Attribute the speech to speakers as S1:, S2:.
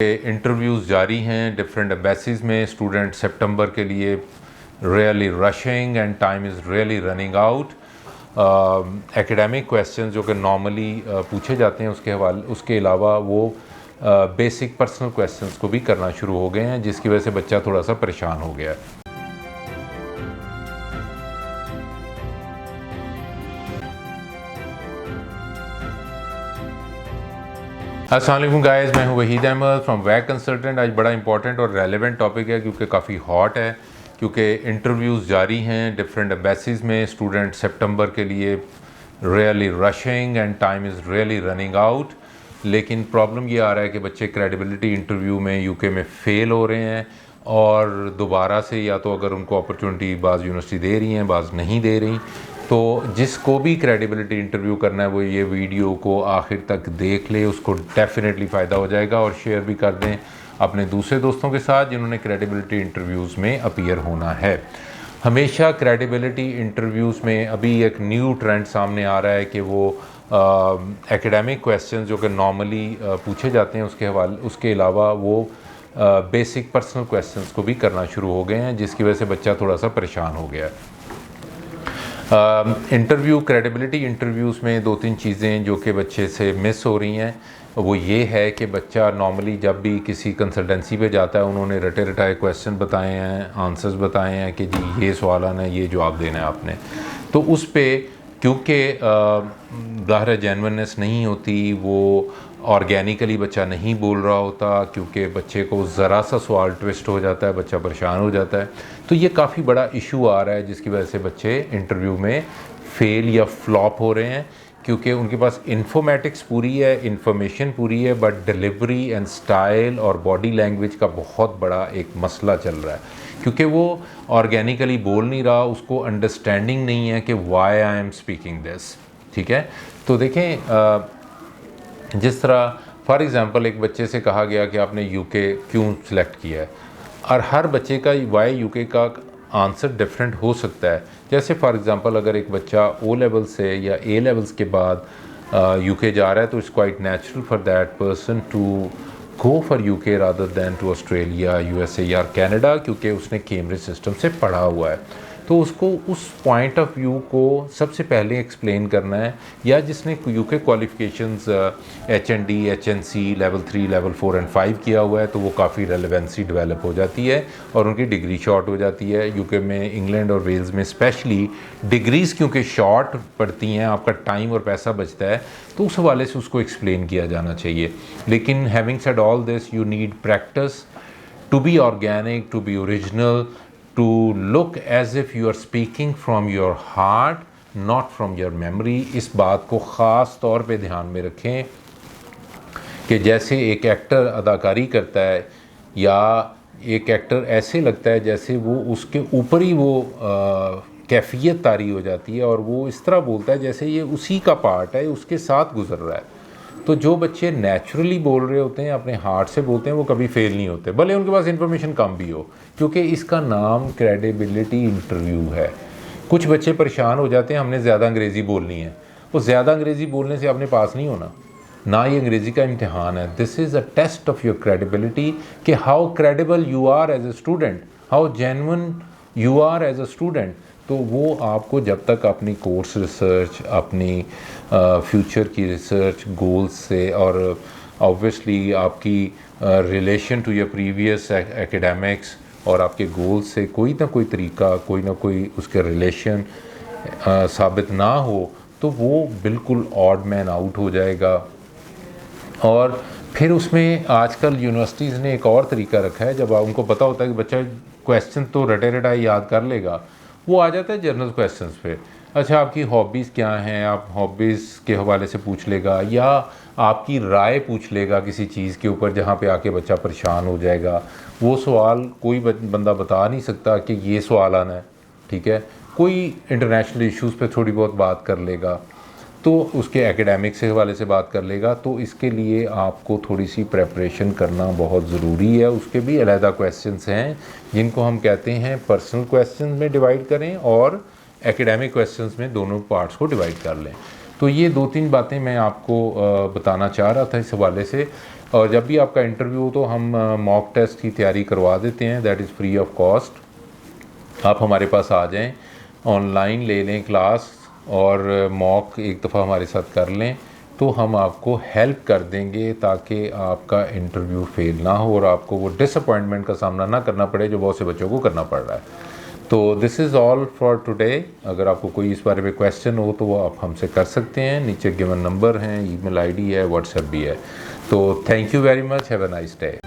S1: Interviews जारी हैं different embassies में। स्टूडेंट सितंबर के लिए really rushing and time is really running out. Academic questions जो कि नॉर्मली पूछे जाते हैं उसके अलावा वो बेसिक पर्सनल क्वेश्चंस को भी करना शुरू हो गए हैं, जिसकी वजह से बच्चा थोड़ा सा परेशान हो गया है। अस्सलाम वालेकुम गाइस, मैं हूं वहीद अहमद फ्रॉम वैक कंसल्टेंट। आज बड़ा इंपॉर्टेंट और रेलेवेंट टॉपिक है क्योंकि काफ़ी हॉट है, क्योंकि इंटरव्यूज़ जारी हैं डिफरेंट एम्बेसीज़ में। स्टूडेंट सितंबर के लिए really rushing and time is really running out. लेकिन प्रॉब्लम ये आ रहा है कि बच्चे क्रेडिबिलिटी इंटरव्यू में यूके में फ़ेल हो रहे हैं, और दोबारा से या तो अगर उनको अपॉर्चुनिटी बाज़ यूनिवर्सिटी दे रही हैं, बाज़ नहीं दे रही। तो जिसको भी क्रेडिबिलिटी इंटरव्यू करना है वो ये वीडियो को आखिर तक देख ले, उसको डेफिनेटली फ़ायदा हो जाएगा। और शेयर भी कर दें अपने दूसरे दोस्तों के साथ जिन्होंने क्रेडिबिलिटी इंटरव्यूज़ में अपीयर होना है। हमेशा क्रेडिबिलिटी इंटरव्यूज़ में अभी एक न्यू ट्रेंड सामने आ रहा है कि वो एकेडमिक क्वेश्चन जो कि नॉर्मली पूछे जाते हैं उसके अलावा वो बेसिक पर्सनल क्वेश्चंस को भी करना शुरू हो गए हैं, जिसकी वजह से बच्चा थोड़ा सा परेशान हो गया है। क्रेडिबिलिटी इंटरव्यूज़ में दो तीन चीज़ें जो कि बच्चे से मिस हो रही हैं, वो ये है कि बच्चा नॉर्मली जब भी किसी कंसल्टेंसी पे जाता है, उन्होंने रटे रटाए क्वेश्चन बताए हैं, आंसर्स बताए हैं कि जी ये सवाल आना है, ये जवाब देना है आपने। तो उस पे क्योंकि ज़ाहिर जेन्युइननेस नहीं होती, वो ऑर्गेनिकली बच्चा नहीं बोल रहा होता, क्योंकि बच्चे को ज़रा सा सवाल ट्विस्ट हो जाता है, बच्चा परेशान हो जाता है। तो ये काफ़ी बड़ा इशू आ रहा है, जिसकी वजह से बच्चे इंटरव्यू में फ़ेल या फ्लॉप हो रहे हैं, क्योंकि उनके पास इन्फॉर्मेटिक्स पूरी है, इन्फॉर्मेशन पूरी है, बट डिलीवरी एंड स्टाइल और बॉडी लैंग्वेज का बहुत बड़ा एक मसला चल रहा है, क्योंकि वो ऑर्गेनिकली बोल नहीं रहा, उसको अंडरस्टैंडिंग नहीं है कि why I am speaking this. ठीक है, तो देखें जिस तरह फॉर एग्ज़ाम्पल एक बच्चे से कहा गया कि आपने यूके क्यों सिलेक्ट किया है, और हर बच्चे का वाई यूके का आंसर डिफरेंट हो सकता है। जैसे फॉर एग्ज़ाम्पल अगर एक बच्चा ओ लेवल से या ए लेवल्स के बाद यूके जा रहा है, तो it's quite natural for that person to go for UK rather than to Australia, USA या कनाडा, क्योंकि उसने कैम्ब्रिज सिस्टम से पढ़ा हुआ है। तो उसको उस पॉइंट ऑफ व्यू को सबसे पहले एक्सप्लेन करना है, या जिसने UK qualifications HND, HNC level 3, level 4 and 5 किया हुआ है, तो वो काफ़ी रेलेवेंसी डेवलप हो जाती है और उनकी डिग्री शॉर्ट हो जाती है। यूके में, इंग्लैंड और वेल्स में स्पेशली डिग्रीज़ क्योंकि शॉर्ट पड़ती हैं, आपका टाइम और पैसा बचता है, तो उस हवाले से उसको एक्सप्लेन किया जाना चाहिए। लेकिन having said all this, you need practice to be organic, to be original, to look as if you are speaking from your heart, not from your memory। इस बात को ख़ास तौर पे ध्यान में रखें कि जैसे एक एक्टर अदाकारी करता है, या एक एक्टर ऐसे लगता है जैसे वो उसके ऊपर ही वो कैफियत तारी हो जाती है, और वो इस तरह बोलता है जैसे ये उसी का पार्ट है, उसके साथ गुजर रहा है। तो जो बच्चे नेचुरली बोल रहे होते हैं, अपने हार्ट से बोलते हैं, वो कभी फेल नहीं होते, भले उनके पास इन्फॉर्मेशन कम भी हो, क्योंकि इसका नाम क्रेडिबिलिटी इंटरव्यू है। कुछ बच्चे परेशान हो जाते हैं, हमने ज़्यादा अंग्रेज़ी बोलनी है। वो ज़्यादा अंग्रेज़ी बोलने से आपने पास नहीं होना, ना ये अंग्रेज़ी का इम्तिहान है। This is a test of your credibility, कि how credible you are as a student, how genuine you are as a student. तो वो आपको जब तक अपनी कोर्स रिसर्च, अपनी फ्यूचर की रिसर्च गोल्स से, और ऑब्वियसली आपकी relation to your previous academics और आपके गोल्स से कोई ना कोई तरीका, कोई ना कोई उसके रिलेशन साबित ना हो, तो वो बिल्कुल ऑड मैन आउट हो जाएगा। और फिर उसमें आजकल यूनिवर्सिटीज़ ने एक और तरीका रखा है, जब उनको पता होता है कि बच्चा क्वेश्चन तो रटे रटाए याद कर लेगा, वो आ जाता है जनरल क्वेश्चंस पे। अच्छा, आपकी हॉबीज़ क्या हैं, आप हॉबीज़ के हवाले से पूछ लेगा, या आपकी राय पूछ लेगा किसी चीज़ के ऊपर, जहाँ पे आके बच्चा परेशान हो जाएगा। वो सवाल कोई बंदा बता नहीं सकता कि ये सवाल आना है। ठीक है, कोई इंटरनेशनल इश्यूज़ पे थोड़ी बहुत बात कर लेगा, तो उसके एकेडमिक से हवाले से बात कर लेगा। तो इसके लिए आपको थोड़ी सी प्रेपरेशन करना बहुत ज़रूरी है। उसके भी अलहदा क्वेश्चंस हैं, जिनको हम कहते हैं पर्सनल क्वेश्चंस में डिवाइड करें, और एकेडमिक क्वेश्चंस में दोनों पार्ट्स को डिवाइड कर लें। तो ये दो तीन बातें मैं आपको बताना चाह रहा था इस हवाले से। और जब भी आपका इंटरव्यू हो तो हम मॉक टेस्ट की तैयारी करवा देते हैं, that is free of cost. आप हमारे पास आ जाएं, ऑनलाइन ले लें क्लास और मॉक एक दफ़ा हमारे साथ कर लें, तो हम आपको हेल्प कर देंगे ताकि आपका इंटरव्यू फेल ना हो और आपको वो डिसअपॉइंटमेंट का सामना ना करना पड़े जो बहुत से बच्चों को करना पड़ रहा है। तो this is all for today. अगर आपको कोई इस बारे में क्वेश्चन हो तो वो आप हमसे कर सकते हैं, नीचे गिवन नंबर हैं, ईमेल आईडी है, व्हाट्सएप भी है। तो thank you very much, have a nice day.